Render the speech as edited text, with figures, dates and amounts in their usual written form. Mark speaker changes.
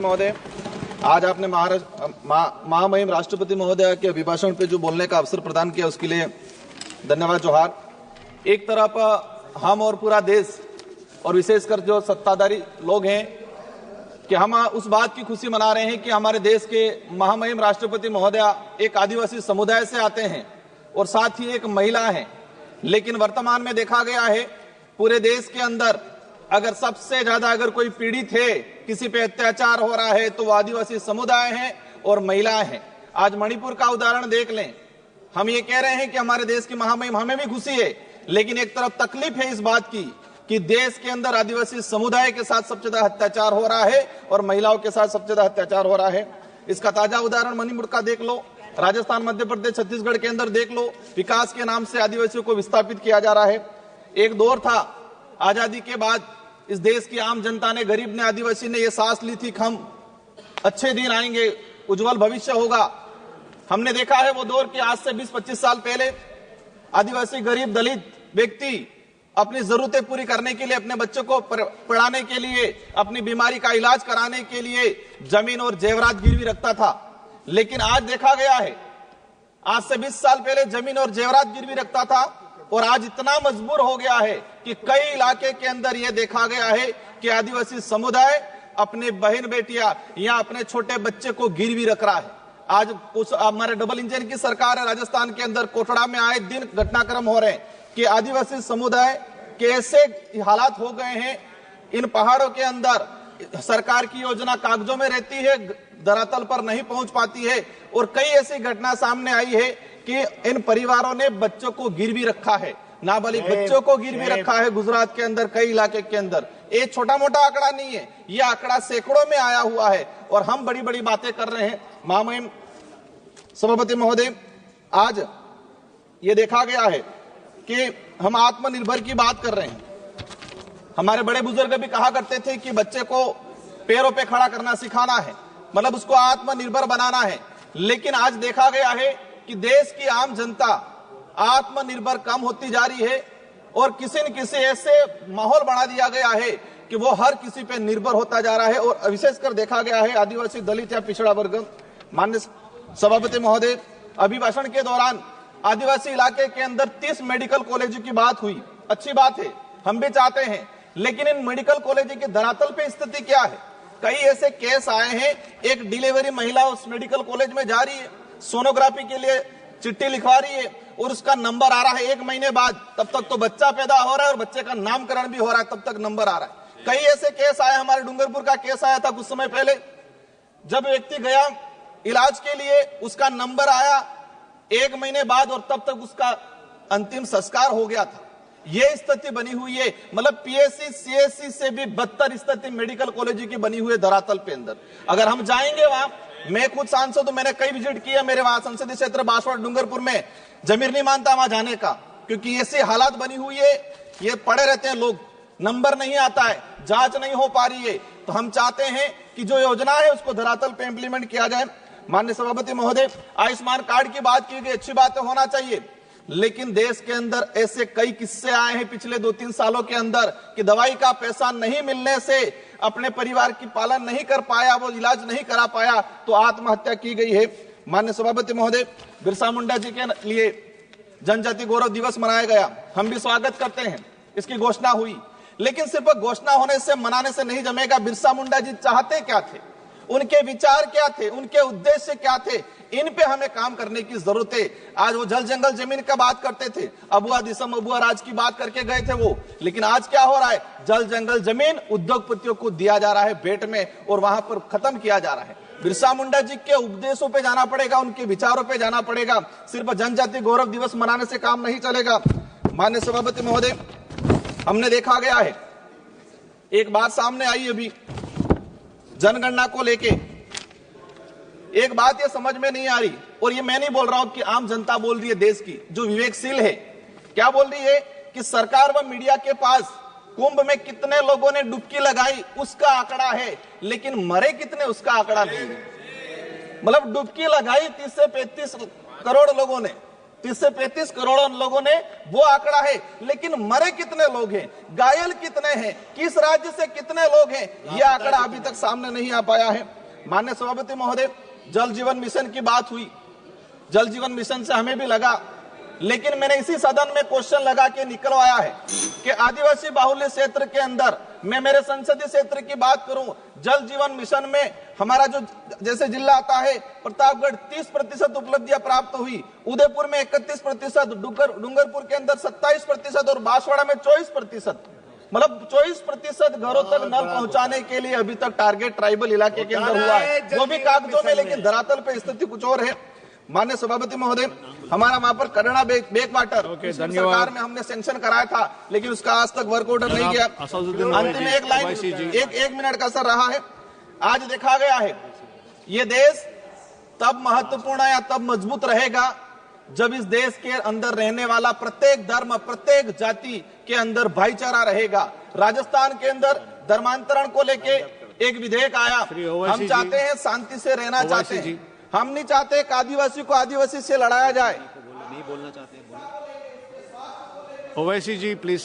Speaker 1: महोदय, आज आपने महामहिम राष्ट्रपति महोदय के अभिभाषण पे जो बोलने का अवसर प्रदान किया उसके लिए धन्यवाद। जोहार। एक तरफ हम और पूरा देश और विशेषकर जो सत्ताधारी लोग हैं कि हम उस बात की खुशी मना रहे हैं कि हमारे देश के महामहिम राष्ट्रपति महोदय एक आदिवासी समुदाय से आते हैं और साथ ही एक महिला हैं। लेकिन वर्तमान में देखा गया है पूरे देश के अंदर अगर सबसे ज्यादा अगर कोई पीड़ित है, किसी पे अत्याचार हो रहा है तो वो आदिवासी समुदाय है और महिलाएं हैं। आज मणिपुर का उदाहरण देख लें। हम ये कह रहे हैं कि हमारे देश की महामहिम, हमें भी खुशी है, लेकिन एक तरफ तकलीफ है इस बात की कि देश के अंदर आदिवासी समुदाय के साथ सबसे ज्यादा अत्याचार हो रहा है और महिलाओं के साथ सबसे ज्यादा अत्याचार हो रहा है। इसका ताजा उदाहरण मणिपुर का देख लो, राजस्थान, मध्य प्रदेश, छत्तीसगढ़ के अंदर देख लो। विकास के नाम से आदिवासियों को विस्थापित किया जा रहा है। एक दौर था आजादी के बाद इस देश की आम जनता ने, गरीब ने, आदिवासी ने ये सांस ली थी कि हम अच्छे दिन आएंगे, उज्जवल भविष्य होगा। हमने देखा है वो दौर कि आज से 20-25 साल पहले आदिवासी, गरीब, दलित व्यक्ति अपनी जरूरतें पूरी करने के लिए, अपने बच्चों को पढ़ाने के लिए, अपनी बीमारी का इलाज कराने के लिए जमीन और जेवरात गिरवी रखता था। लेकिन आज देखा गया है, आज से 20 साल पहले जमीन और जेवरात गिरवी रखता था और आज इतना मजबूर हो गया है कि कई इलाके के अंदर यह देखा गया है कि आदिवासी समुदाय अपने बहन बेटियां या अपने छोटे बच्चे को गिरवी रख रहा है। आज कुछ हमारे डबल इंजन की सरकार है, राजस्थान के अंदर कोटड़ा में आए दिन घटनाक्रम हो रहे हैं कि आदिवासी समुदाय के ऐसे हालात हो गए हैं, इन पहाड़ों के अंदर सरकार की योजना कागजों में रहती है, धरातल पर नहीं पहुंच पाती है। और कई ऐसी घटना सामने आई है कि इन परिवारों ने बच्चों को गिरवी रखा है, नाबालिग बच्चों को गिरवी रखा है गुजरात के अंदर, कई इलाके के अंदर। ये छोटा मोटा आंकड़ा नहीं है, ये आंकड़ा सैकड़ों में आया हुआ है और हम बड़ी बड़ी बातें कर रहे हैं। महामहिम सभापति महोदय, आज ये देखा गया है कि हम आत्मनिर्भर की बात कर रहे हैं। हमारे बड़े बुजुर्ग भी कहा करते थे कि बच्चे को पैरों पे खड़ा करना सिखाना है, मतलब उसको आत्मनिर्भर बनाना है। लेकिन आज देखा गया है कि देश की आम जनता आत्मनिर्भर कम होती जा रही है और किसी न किसी ऐसे माहौल बना दिया गया है कि वो हर किसी पे निर्भर होता जा रहा है। और विशेषकर देखा गया है आदिवासी, दलित या पिछड़ा वर्ग। माननीय सभापति महोदय, अभिभाषण के दौरान आदिवासी इलाके के अंदर 30 मेडिकल कॉलेजों की बात हुई। अच्छी बात है, हम भी चाहते हैं, लेकिन इन मेडिकल कॉलेजों की धरातल पे स्थिति क्या है? कई ऐसे केस आए हैं, एक डिलीवरी महिला उस मेडिकल कॉलेज में जा रही है, सोनोग्राफी के लिए चिट्ठी लिखवा रही है और उसका नंबर आ रहा है 1 महीने बाद, तब तक तो बच्चा पैदा हो रहा है और बच्चे का नामकरण भी हो रहा है, तब तक नंबर आ रहा है। कई ऐसे केस आए, हमारे डूंगरपुर का केस आया था कुछ समय पहले, जब व्यक्ति गया इलाज के लिए, उसका नंबर आया 1 महीने बाद और तब तक उसका अंतिम संस्कार हो गया था। ये स्थिति बनी हुई है, मतलब पीएससी सीएससी से भी बदतर स्थिति मेडिकल कॉलेज की बनी हुई है धरातल पे अंदर। अगर हम जाएंगे वहां, मैं खुद सांसद हूं, मैंने कई विजिट किया, मेरे वहां संसदीय क्षेत्र बांसवाड़ा डूंगरपुर में जमीर नहीं मानता वहां जाने का, क्योंकि ऐसी हालात बनी हुई है। ये पड़े रहते हैं लोग, नंबर नहीं आता है, जांच नहीं हो पा रही है। तो हम चाहते हैं कि जो योजना है उसको धरातल पे इंप्लीमेंट किया जाए। माननीय सभापति महोदय, आयुष्मान कार्ड की बात की गई, अच्छी बात है, होना चाहिए, लेकिन देश के अंदर ऐसे कई किस्से आए हैं पिछले 2-3 सालों के अंदर कि दवाई का पैसा नहीं मिलने से अपने परिवार की पालन नहीं कर पाया, वो इलाज नहीं करा पाया तो आत्महत्या की गई है। माननीय सभापति महोदय, बिरसा मुंडा जी के लिए जनजाति गौरव दिवस मनाया गया, हम भी स्वागत करते हैं, इसकी घोषणा हुई, लेकिन सिर्फ घोषणा होने से, मनाने से नहीं जमेगा। बिरसा मुंडा जी चाहते क्या थे, उनके विचार क्या थे, उनके उद्देश्य क्या थे, इन पे हमें काम करने की जरूरत है। आज वो जल जंगल जमीन का बात करते थे, अबुआ दिसम अबुआ राज की बात करके गए थे वो, लेकिन आज क्या हो रहा है? जल जंगल जमीन उद्योगपतियों को दिया जा रहा है भेंट में और वहां पर खत्म किया जा रहा है। बिरसा मुंडा जी के उपदेशों पे जाना पड़ेगा, उनके विचारों पे जाना पड़ेगा, सिर्फ जनजाति गौरव दिवस मनाने से काम नहीं चलेगा। माननीय सभापति महोदय, हमने देखा गया है, एक बात सामने आई अभी जनगणना को लेके, एक बात ये समझ में नहीं आ रही, और ये मैं नहीं बोल रहा हूं कि आम जनता बोल रही है, देश की जो विवेकशील है, क्या बोल रही है कि सरकार व मीडिया के पास कुंभ में कितने लोगों ने डुबकी लगाई उसका आंकड़ा है, लेकिन मरे कितने उसका आंकड़ा नहीं है। मतलब डुबकी लगाई 30 से 35 करोड़ लोगों ने, 30 से 35 करोड़ लोगों ने, वो आंकड़ा है। लेकिन मरे कितने लोग हैं, घायल कितने हैं, किस राज्य से कितने लोग हैं, यह आंकड़ा अभी तक सामने नहीं आ पाया है। माननीय सभापति महोदय, जल जीवन मिशन की बात हुई। जल जीवन मिशन से हमें भी लगा, लेकिन मैंने इसी सदन में क्वेश्चन लगा के निकलवाया है कि आदिवासी बाहुल्य क्षेत्र के अंदर, मैं मेरे संसदीय क्षेत्र की बात करूं, जल जीवन मिशन में हमारा जो जैसे जिला आता है प्रतापगढ़ 30% उपलब्धियां प्राप्त हुई, उदयपुर में 31%, डूंगरपुर के अंदर 27% और बांसवाड़ा में 24%। मतलब 24% घरों तक नल पहुंचाने के लिए अभी तक टारगेट ट्राइबल इलाके के अंदर हुआ है, वो भी कागजों में, लेकिन धरातल पे स्थिति कुछ और है। माननीय सभापति महोदय, हमारा वहां पर कड़ना बैक वाटर सरकार में हमने सेंक्शन कराया था, लेकिन उसका आज तक वर्क ऑर्डर नहीं गया। अंतिम एक लाइन, एक मिनट का सर रहा है। आज देखा गया है ये देश तब महत्वपूर्ण या तब मजबूत रहेगा जब इस देश के अंदर रहने वाला प्रत्येक धर्म, प्रत्येक जाति के अंदर भाईचारा रहेगा। राजस्थान के अंदर धर्मांतरण को लेके एक विधेयक आया, हम चाहते हैं शांति से रहना चाहते हैं, हम नहीं चाहते कि आदिवासी को आदिवासी से लड़ाया जाए।
Speaker 2: नहीं बोलना चाहते हैं। ओवैसी जी प्लीज।